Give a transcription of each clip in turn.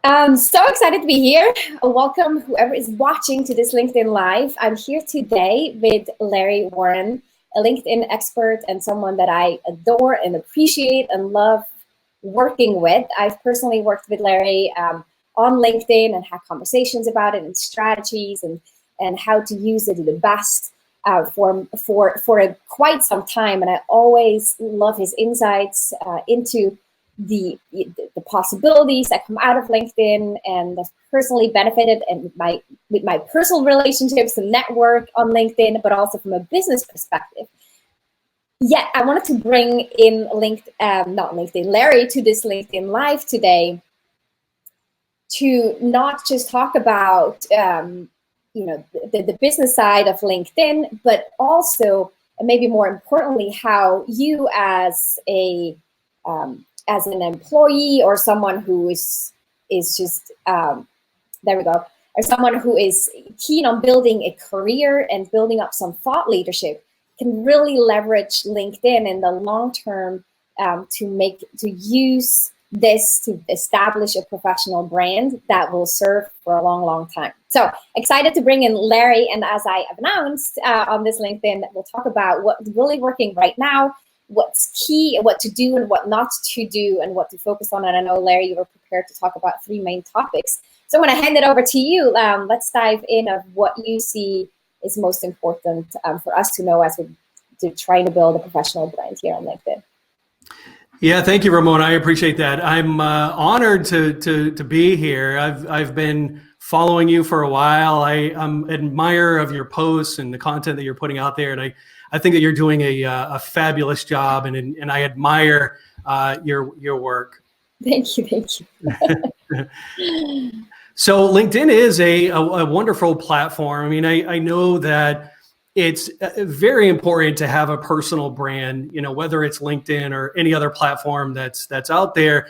I'm so excited to be here. Welcome, whoever is watching to this LinkedIn Live. I'm here today with Larry Warren, a LinkedIn expert and someone that I adore and appreciate and love working with. I've personally worked with Larry on LinkedIn and had conversations about it and strategies and how to use it to the best for quite some time. And I always love his insights into the possibilities that come out of LinkedIn, and I've personally benefited and with my personal relationships and network on LinkedIn, but also from a business perspective. Yet I wanted to bring in Larry to this LinkedIn Live today to not just talk about the business side of LinkedIn, but also, and maybe more importantly, how you as an employee or someone who is just or someone who is keen on building a career and building up some thought leadership can really leverage LinkedIn in the long term to use this to establish a professional brand that will serve for a long time. So excited to bring in Larry, and as I have announced on this LinkedIn, we'll talk about what's really working right now, what's key, what to do and what not to do, and what to focus on. And I know, Larry, you were prepared to talk about 3 main topics. So I'm going to hand it over to you. Let's dive in of what you see is most important for us to know as we're trying to build a professional brand here on LinkedIn. Yeah, thank you, Ramona. I appreciate that. I'm honored to be here. I've been following you for a while. I'm an admirer of your posts and the content that you're putting out there, and I think that you're doing a fabulous job, and I admire your work. Thank you. So LinkedIn is a wonderful platform. I mean, I know that it's very important to have a personal brand, whether it's LinkedIn or any other platform that's out there.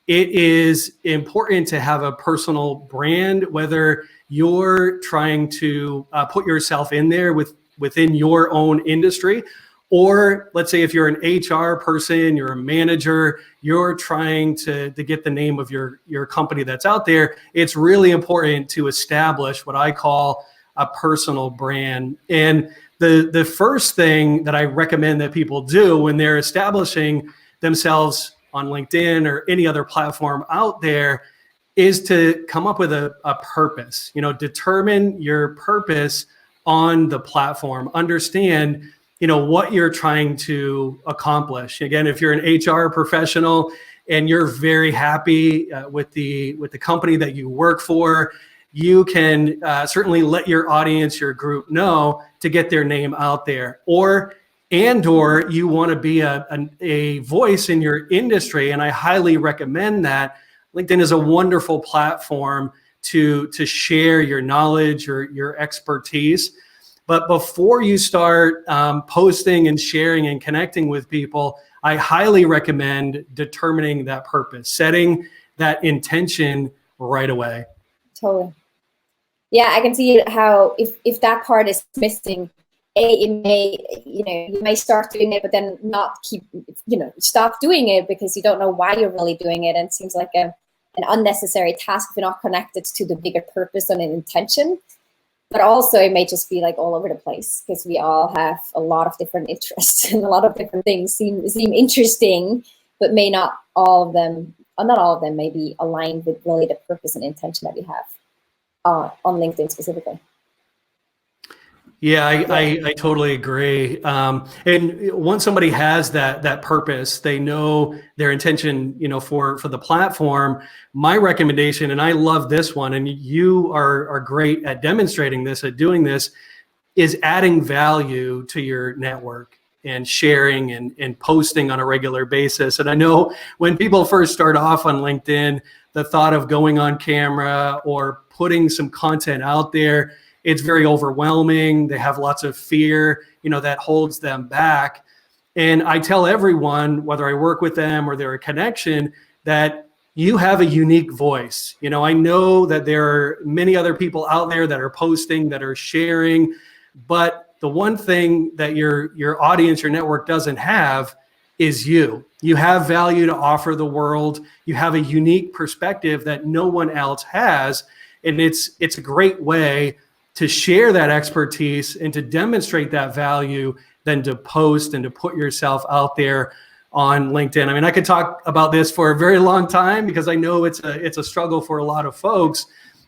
It is important to have a personal brand, whether you're trying to put yourself in there within your own industry, or let's say if you're an HR person, you're a manager, you're trying to get the name of your company that's out there. It's really important to establish what I call a personal brand. And the first thing that I recommend that people do when they're establishing themselves on LinkedIn or any other platform out there is to come up with a purpose. Determine your purpose on the platform. Understand, what you're trying to accomplish. Again, if you're an HR professional and you're very happy with the company that you work for, you can certainly let your audience, your group know to get their name out there. Or you want to be a voice in your industry, and I highly recommend that. LinkedIn is a wonderful platform to share your knowledge or your expertise. But before you start posting and sharing and connecting with people, I highly recommend determining that purpose, setting that intention right away. Totally. Yeah, I can see how if that part is missing, you may start doing it, but then not stop doing it because you don't know why you're really doing it. And it seems like an unnecessary task if you're not connected to the bigger purpose and an intention. But also it may just be like all over the place because we all have a lot of different interests and a lot of different things seem interesting, but not all of them may be aligned with really the purpose and intention that we have on LinkedIn specifically. Yeah, I totally agree. And once somebody has that purpose, they know their intention, for the platform. My recommendation, and I love this one, and you are great at demonstrating this, at doing this, is adding value to your network and sharing and posting on a regular basis. And I know when people first start off on LinkedIn, the thought of going on camera or putting some content out there, it's very overwhelming. They have lots of fear, that holds them back. And I tell everyone, whether I work with them or they're a connection, that you have a unique voice. I know that there are many other people out there that are posting, that are sharing, but the one thing that your audience, your network doesn't have is you. You have value to offer the world. You have a unique perspective that no one else has. And it's a great way to share that expertise and to demonstrate that value than to post and to put yourself out there on LinkedIn. I mean, I could talk about this for a very long time because I know it's a struggle for a lot of folks,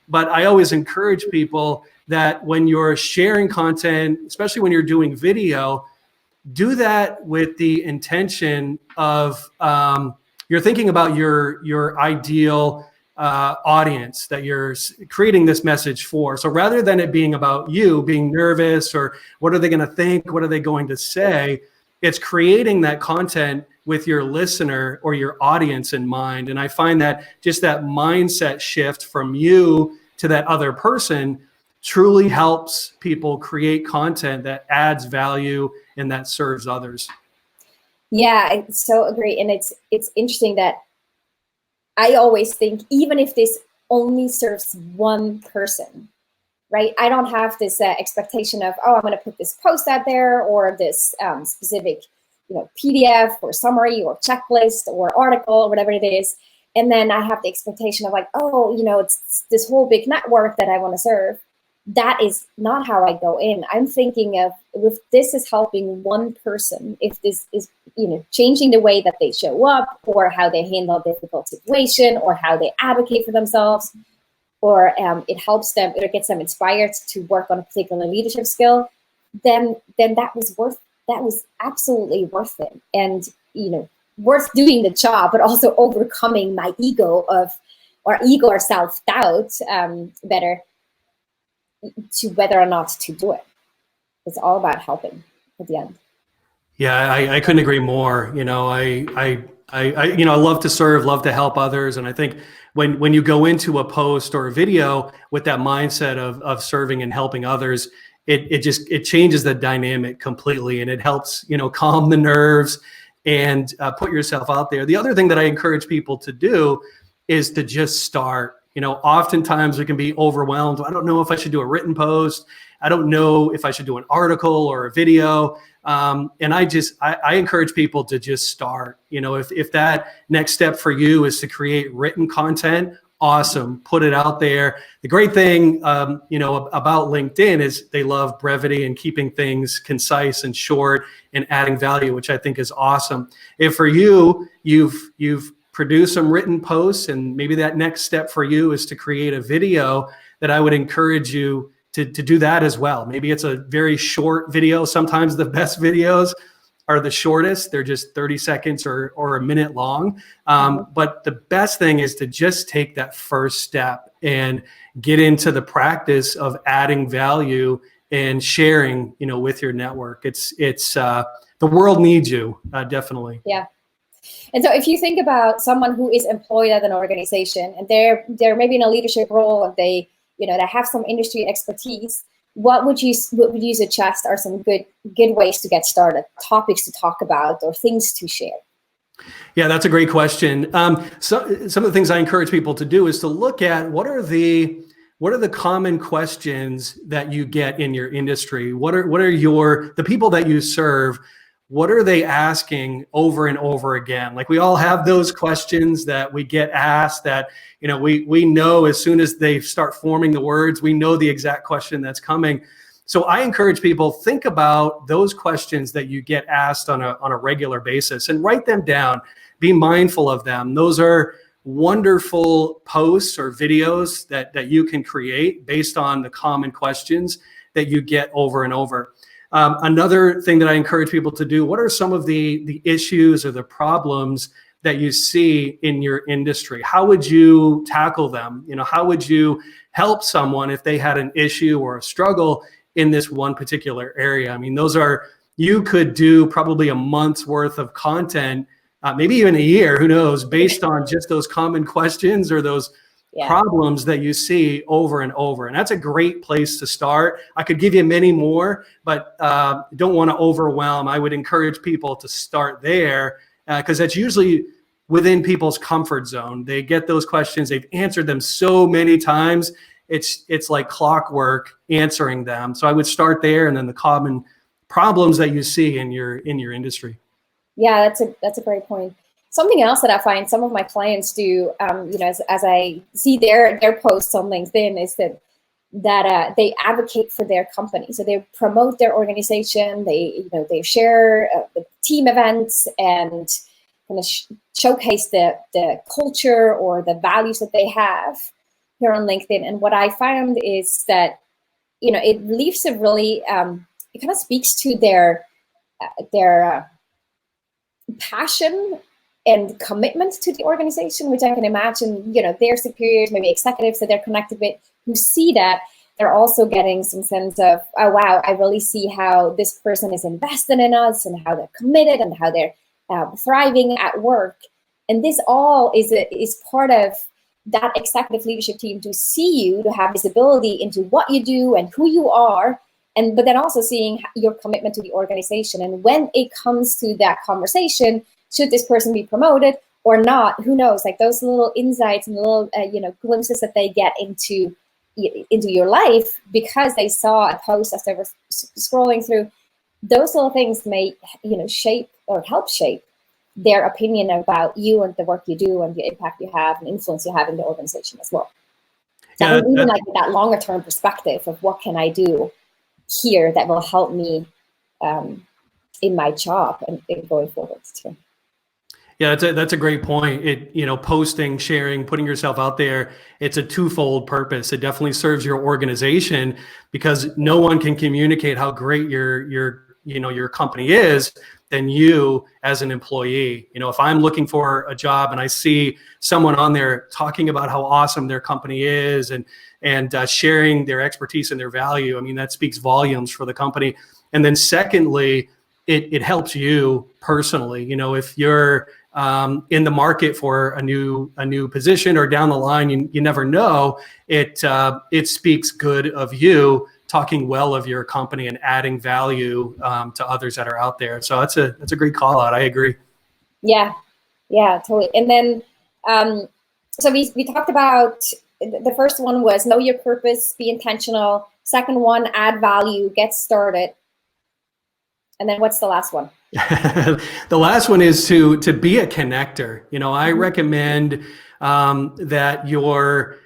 but I always encourage people that when you're sharing content, especially when you're doing video, do that with the intention of you're thinking about your ideal audience that you're creating this message for. So rather than it being about you being nervous or what are they going to think, what are they going to say, it's creating that content with your listener or your audience in mind. And I find that just that mindset shift from you to that other person truly helps people create content that adds value and that serves others. Yeah, I so agree. And it's interesting that I always think, even if this only serves one person, right? I don't have this expectation of, oh, I'm going to put this post out there or this specific, PDF or summary or checklist or article or whatever it is. And then I have the expectation of like, oh, it's this whole big network that I want to serve. That is not how I go in. I'm thinking of, if this is helping one person, if this is, changing the way that they show up or how they handle a difficult situation or how they advocate for themselves, or it helps them, or it gets them inspired to work on a particular leadership skill, then that was absolutely worth it. And, worth doing the job, but also overcoming my ego or self-doubt better to whether or not to do it. It's all about helping at the end. Yeah, I couldn't agree more. I love to serve, love to help others. And I think when you go into a post or a video with that mindset of serving and helping others, it changes the dynamic completely, and it helps, calm the nerves and put yourself out there. The other thing that I encourage people to do is to just start. Oftentimes we can be overwhelmed. I don't know if I should do a written post. I don't know if I should do an article or a video. And I encourage people to just start. If that next step for you is to create written content, awesome, put it out there. The great thing, about LinkedIn is they love brevity and keeping things concise and short and adding value, which I think is awesome. If for you, you've produce some written posts, and maybe that next step for you is to create a video, that I would encourage you to do that as well. Maybe it's a very short video. Sometimes the best videos are the shortest. They're just 30 seconds or a minute long. But the best thing is to just take that first step and get into the practice of adding value and sharing, with your network. It's the world needs you, definitely. Yeah. And so if you think about someone who is employed at an organization and they're maybe in a leadership role and they have some industry expertise, what would you suggest are some good ways to get started, topics to talk about or things to share? Yeah, that's a great question. So some of the things I encourage people to do is to look at what are the common questions that you get in your industry? What are the people that you serve? What are they asking over and over again? Like, we all have those questions that we get asked that, we know as soon as they start forming the words, we know the exact question that's coming. So I encourage people, think about those questions that you get asked on a regular basis and write them down. Be mindful of them. Those are wonderful posts or videos that you can create based on the common questions that you get over and over. Another thing that I encourage people to do, what are some of the issues or the problems that you see in your industry? How would you tackle them? How would you help someone if they had an issue or a struggle in this one particular area? I mean, you could do probably a month's worth of content, maybe even a year, who knows, based on just those common questions or those problems that you see over and over. And that's a great place to start. I could give you many more, but don't want to overwhelm. I would encourage people to start there because that's usually within people's comfort zone. They get those questions. They've answered them so many times. It's like clockwork answering them. So I would start there, and then the common problems that you see in your industry. Yeah, that's a great point. Something else that I find some of my clients do, as I see their posts on LinkedIn, is that they advocate for their company. So they promote their organization. They share the team events and kind of showcase the culture or the values that they have here on LinkedIn. And what I found is that it leaves a really it kind of speaks to their passion and commitment to the organization, which I can imagine, their superiors, maybe executives that they're connected with, who see that, they're also getting some sense of, oh, wow, I really see how this person is invested in us and how they're committed and how they're thriving at work. And this all is part of that executive leadership team, to see you, to have visibility into what you do and who you are, but then also seeing your commitment to the organization. And when it comes to that conversation, should this person be promoted or not? Who knows? Like those little insights and little glimpses that they get into your life because they saw a post as they were scrolling through. Those little things may shape or help shape their opinion about you and the work you do and the impact you have and influence you have in the organization as well. So Yeah, even like that longer term perspective of what can I do here that will help me in my job and going forward too. Yeah, that's a great point. Posting, sharing, putting yourself out there, it's a twofold purpose. It definitely serves your organization because no one can communicate how great your company is than you as an employee. If I'm looking for a job and I see someone on there talking about how awesome their company is and sharing their expertise and their value, I mean, that speaks volumes for the company. And then secondly, it helps you personally. If you're in the market for a new position or down the line, you never know. It speaks good of you, talking well of your company and adding value to others that are out there. So that's a great call out. I agree. Yeah, totally. And then so we talked about the first one was know your purpose, be intentional. Second one, add value, get started. And then what's the last one? The last one is to be a connector. I recommend that your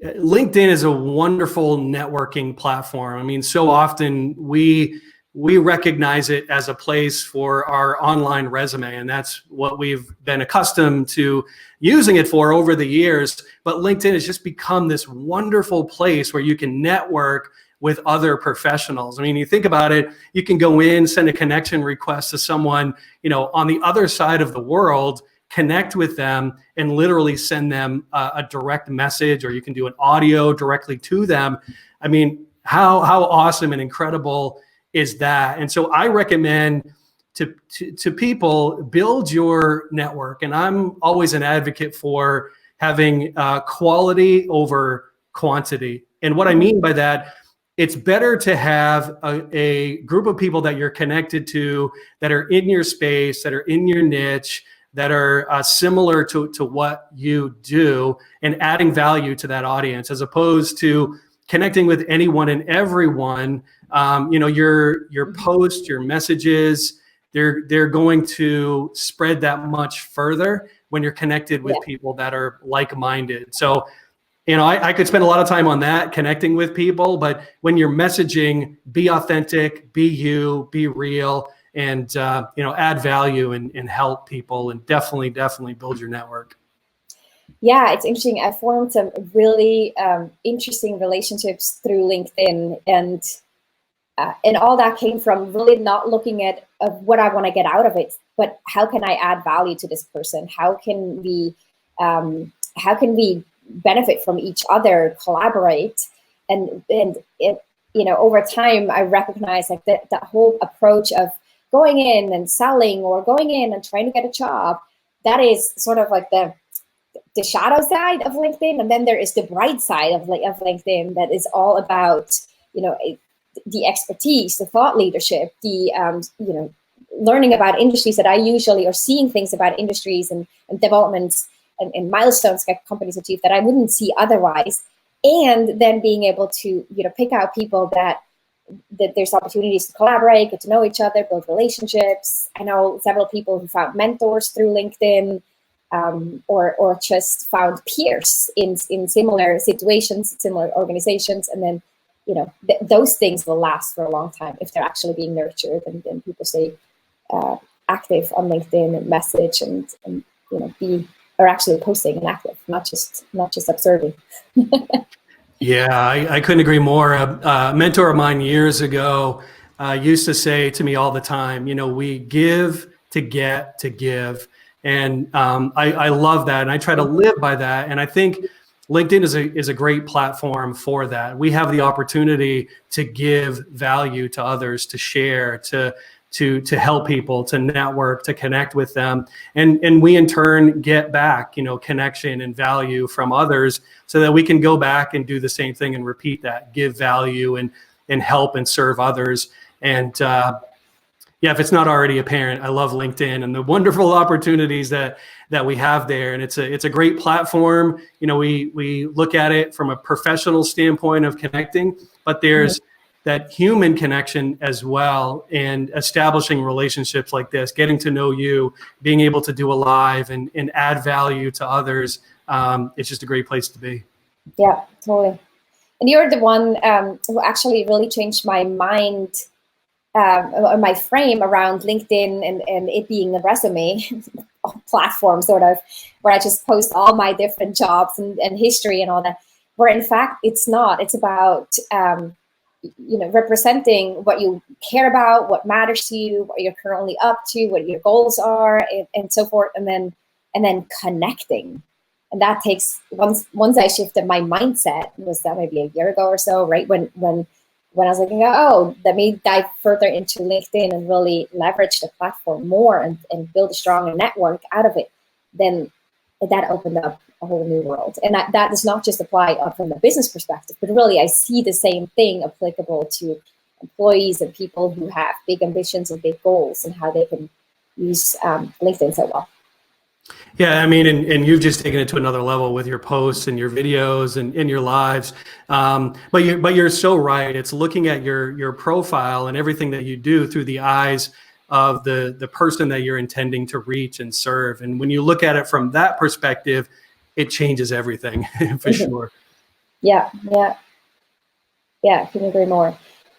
LinkedIn is a wonderful networking platform. I mean, so often we recognize it as a place for our online resume, and that's what we've been accustomed to using it for over the years. But LinkedIn has just become this wonderful place where you can network with other professionals. I mean, you think about it, you can go in, send a connection request to someone, on the other side of the world, connect with them and literally send them a direct message, or you can do an audio directly to them. I mean, how awesome and incredible is that? And so I recommend to people, build your network. And I'm always an advocate for having quality over quantity. And what I mean by that, it's better to have a group of people that you're connected to, that are in your space, that are in your niche, that are similar to what you do, and adding value to that audience, as opposed to connecting with anyone and everyone. Your posts, your messages, they're going to spread that much further when you're connected with people that are like-minded. So I could spend a lot of time on that, connecting with people, but when you're messaging, be authentic, be you, be real, and add value and help people, and definitely build your network. Yeah, it's interesting. I formed some really interesting relationships through LinkedIn, and all that came from really not looking at what I want to get out of it, but how can I add value to this person? How can we benefit from each other, collaborate, and it, over time I recognize like that whole approach of going in and selling, or going in and trying to get a job, that is sort of like the shadow side of LinkedIn, and then there is the bright side of LinkedIn that is all about the expertise, the thought leadership, the learning about industries that I usually, or seeing things about industries and developments and milestones that companies achieve that I wouldn't see otherwise, and then being able to pick out people that that there's opportunities to collaborate, get to know each other, build relationships. I know several people who found mentors through LinkedIn, or just found peers in similar situations, similar organizations, and then those things will last for a long time if they're actually being nurtured, and people stay active on LinkedIn and message and are actually posting and active, not just observing. Yeah, I couldn't agree more. A mentor of mine years ago used to say to me all the time, we give to get to give. And I love that. And I try to live by that. And I think LinkedIn is a great platform for that. We have the opportunity to give value to others, to share, to help people, to network, to connect with them. And we in turn get back, connection and value from others so that we can go back and do the same thing and repeat that, give value and help and serve others. And if it's not already apparent, I love LinkedIn and the wonderful opportunities that we have there. And it's a great platform. We look at it from a professional standpoint of connecting, but there's that human connection as well, and establishing relationships like this, getting to know you, being able to do a live and add value to others. It's just a great place to be. Yeah, totally. And you're the one who actually really changed my mind, or my frame around LinkedIn and it being a resume platform, sort of, where I just post all my different jobs and history and all that, where in fact it's not. It's about representing what you care about, what matters to you, what you're currently up to, what your goals are, and so forth, and then connecting. And that takes, once I shifted my mindset, was that maybe a year ago or so, right? When I was like, let me dive further into LinkedIn and really leverage the platform more and build a stronger network out of it, then that opened up a whole new world. And that does not just apply from the business perspective, but really I see the same thing applicable to employees and people who have big ambitions and big goals, and how they can use LinkedIn so well. Yeah, I mean, and you've just taken it to another level with your posts and your videos and your lives. But you're so right. It's looking at your profile and everything that you do through the eyes of the person that you're intending to reach and serve. And when you look at it from that perspective, it changes everything for sure. Yeah, couldn't agree more.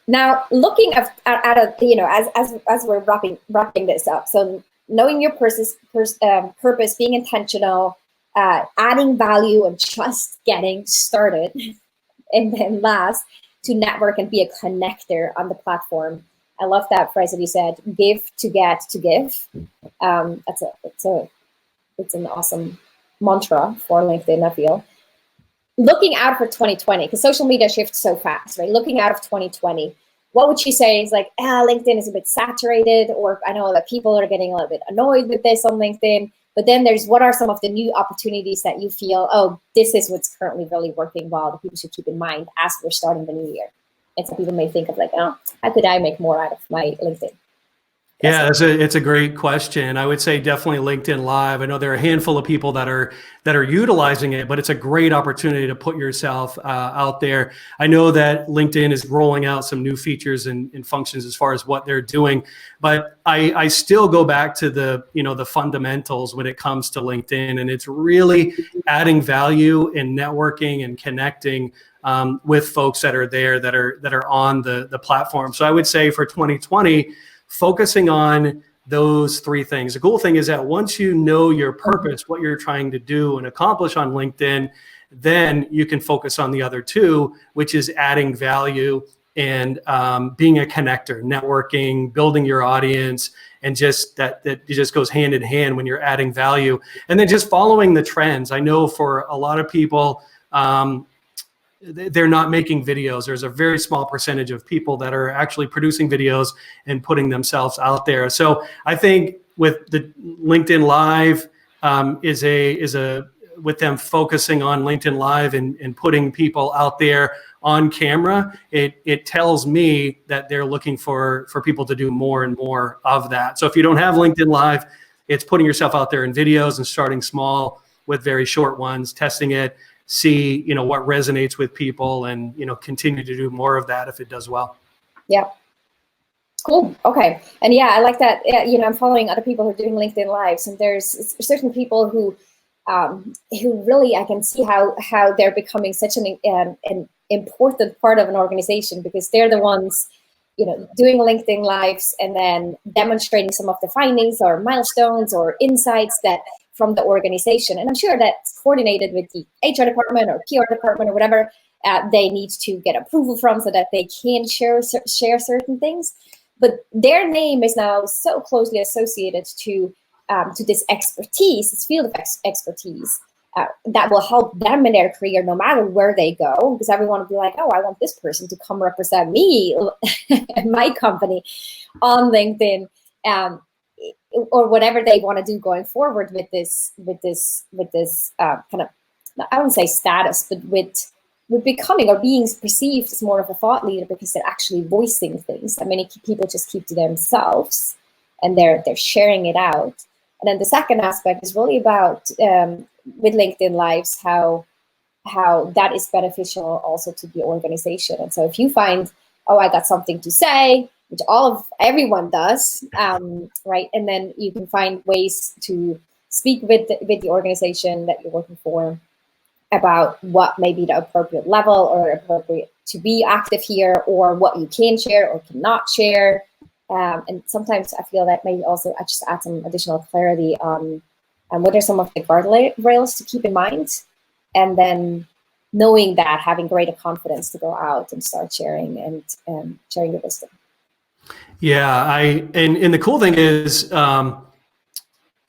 Now, looking at as we're wrapping this up, so knowing your purpose, being intentional, adding value, and just getting started, and then last, to network and be a connector on the platform. I love that phrase that you said: "Give to get to give." It's an awesome mantra for LinkedIn, I feel. Looking out for 2020, because social media shifts so fast, right? Looking out of 2020, what would you say is like, LinkedIn is a bit saturated, or I know that people are getting a little bit annoyed with this on LinkedIn, but then what are some of the new opportunities that you feel, this is what's currently really working well, that people should keep in mind as we're starting the new year? And some people may think of like, how could I make more out of my LinkedIn? Yeah, it's a great question. I would say definitely LinkedIn Live. I know there are a handful of people that are utilizing it, but it's a great opportunity to put yourself out there. I know that LinkedIn is rolling out some new features and functions as far as what they're doing, but I still go back to the fundamentals when it comes to LinkedIn, and it's really adding value in networking and connecting with folks that are there, that are on the platform. So I would say for 2020. Focusing on those three things. The cool thing is that once you know your purpose, what you're trying to do and accomplish on LinkedIn, then you can focus on the other two, which is adding value and being a connector, networking, building your audience, and just that it just goes hand in hand when you're adding value. And then just following the trends. I know for a lot of people, they're not making videos. There's a very small percentage of people that are actually producing videos and putting themselves out there. So I think with the LinkedIn Live with them focusing on LinkedIn Live and putting people out there on camera, it tells me that they're looking for people to do more and more of that. So if you don't have LinkedIn Live, it's putting yourself out there in videos and starting small with very short ones, testing it, see what resonates with people, and continue to do more of that if it does well. Yeah. Cool. Okay. And yeah, I like that. You know, I'm following other people who are doing LinkedIn Lives, and there's certain people who really, I can see how they're becoming such an important part of an organization, because they're the ones, you know, doing LinkedIn Lives and then demonstrating some of the findings or milestones or insights that from the organization. And I'm sure that's coordinated with the HR department or PR department or whatever they need to get approval from, so that they can share certain things. But their name is now so closely associated to this expertise, this field of expertise, that will help them in their career no matter where they go, because everyone will be like, oh, I want this person to come represent me and my company on LinkedIn, or whatever they want to do going forward with this kind of, I wouldn't say status, but with becoming or being perceived as more of a thought leader, because they're actually voicing things that many people just keep to themselves, and they're sharing it out. And then the second aspect is really about with LinkedIn Lives, how that is beneficial also to the organization. And so if you find, oh, I got something to say, which everyone does, right? And then you can find ways to speak with the organization that you're working for about what may be the appropriate level or appropriate to be active here, or what you can share or cannot share. And sometimes I feel that maybe also I just add some additional clarity on what are some of the guardrails to keep in mind. And then knowing that, having greater confidence to go out and start sharing and sharing your wisdom. Yeah, and the cool thing is,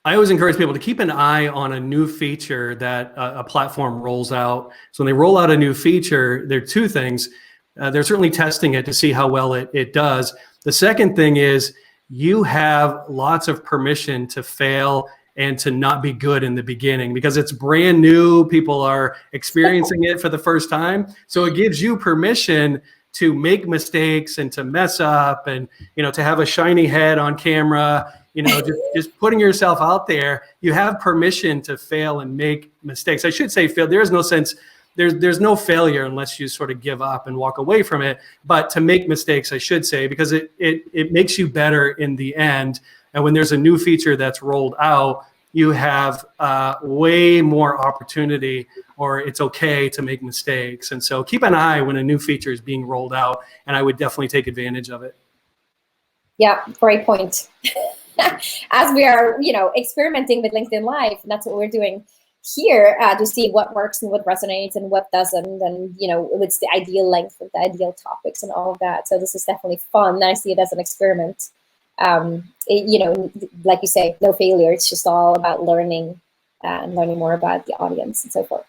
I always encourage people to keep an eye on a new feature that a platform rolls out. So when they roll out a new feature, there are two things. They're certainly testing it to see how well it does. The second thing is, you have lots of permission to fail and to not be good in the beginning, because it's brand new. People are experiencing it for the first time. So it gives you permission to make mistakes and to mess up, and, you know, to have a shiny head on camera. You know, just putting yourself out there, you have permission to fail and make mistakes. I should say fail. There is no sense, there's no failure unless you sort of give up and walk away from it. But to make mistakes, I should say, because it makes you better in the end. And when there's a new feature that's rolled out, you have way more opportunity, or it's okay to make mistakes. And so keep an eye when a new feature is being rolled out, and I would definitely take advantage of it. Yeah, great point. As we are, you know, experimenting with LinkedIn Live, and that's what we're doing here, to see what works and what resonates and what doesn't, and, you know, what's the ideal length of the ideal topics and all of that. So this is definitely fun. I see it as an experiment. You know, like you say, no failure. It's just all about learning and learning more about the audience and so forth.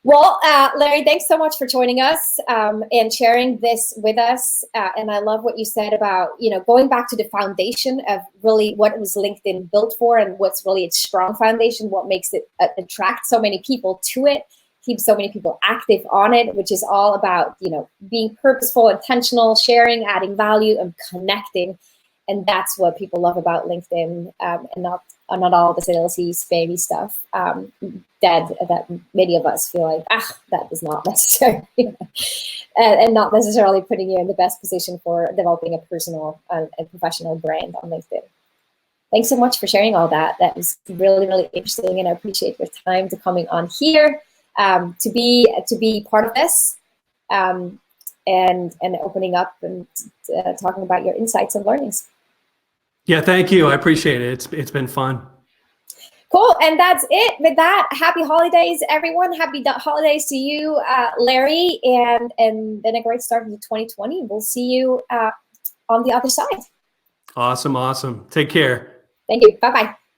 Well, Larry, thanks so much for joining us and sharing this with us. And I love what you said about, you know, going back to the foundation of really what was LinkedIn built for, and what's really its strong foundation, what makes it attract so many people to it, keep so many people active on it, which is all about, you know, being purposeful, intentional, sharing, adding value, and connecting. And that's what people love about LinkedIn, and not all the salesy, spammy stuff that many of us feel like, that is not necessary, and not necessarily putting you in the best position for developing a personal and professional brand on LinkedIn. Thanks so much for sharing all that. That was really, really interesting, and I appreciate your time to coming on here to be part of this, and opening up and talking about your insights and learnings. Yeah, thank you. I appreciate it. It's been fun. Cool. And that's it. With that, happy holidays, everyone. Happy holidays to you, Larry, and then a great start to 2020. We'll see you on the other side. Awesome. Take care. Thank you. Bye-bye.